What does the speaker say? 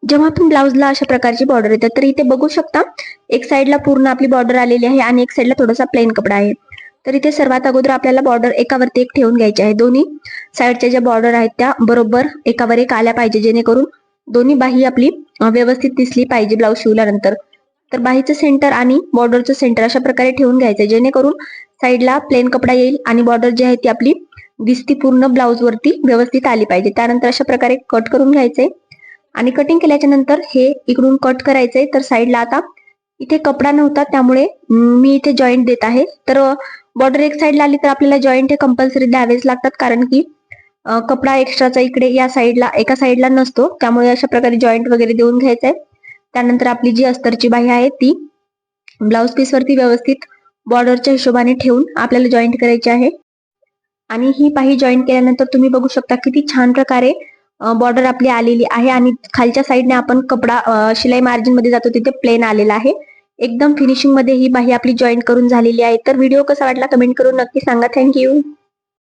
जेव्हा आपण ब्लाउजला अशा प्रकारची बॉर्डर येते तर इथे बघू शकता एक साइडला पूर्ण आपली बॉर्डर आलेली आहे आणि एक साइडला थोडासा प्लेन कपडा आहे. तर इथे सर्वात अगोदर आपल्याला बॉर्डर एकावरती एक ठेवून घ्यायची आहे. दोन्ही साइडच्या ज्या बॉर्डर आहेत त्या बरोबर एकावर एक आल्या पाहिजे, जेणेकरून दोन्ही बाही आपली व्यवस्थित दिसली पाहिजे ब्लाउज शिवल्यानंतर. तर बाहीचं सेंटर आणि बॉर्डरचं सेंटर अशा प्रकारे ठेवून घ्यायचं, जेणेकरून साइडला प्लेन कपडा येईल आणि बॉर्डर जी आहे ती आपली दिसती पूर्ण ब्लाउज वरती व्यवस्थित आली पाहिजे. त्यानंतर अशा प्रकारे कट करून घ्यायचंय आणि कटिंग केल्याच्या नंतर हे इकडून कट करायचंय. तर साइडला आता इथे कपडा नव्हता त्यामुळे मी इथे जॉईंट देत आहे. तर बॉर्डर एक साइडला आली तर आपल्याला जॉईंट हे कंपल्सरी द्यावेच लागतात, कारण की कपडा एक्स्ट्राचा इकडे या साइडला एका साइडला नसतो, त्यामुळे अशा प्रकारे जॉईंट वगैरे देऊन घ्यायचंय. त्यानंतर आपली जी अस्तरची बाही आहे ती ब्लाउज पीस वरती व्यवस्थित बॉर्डरच्या हिशोबाने ठेवून आपल्याला जॉईंट करायची आहे. आणि ही बाही जॉईन केल्यानंतर तुम्ही बघू शकता किती छान प्रकारे बॉर्डर आपली आलेली आहे आणि खालच्या साईडने आपण कपडा शिलाई मार्जिन मध्ये जातो तिथे प्लेन आलेला आहे. एकदम फिनिशिंग मध्ये ही बाही आपली जॉईन करून झालेली आहे. तर व्हिडिओ कसा वाटला कमेंट करून नक्की सांगा. थँक्यू.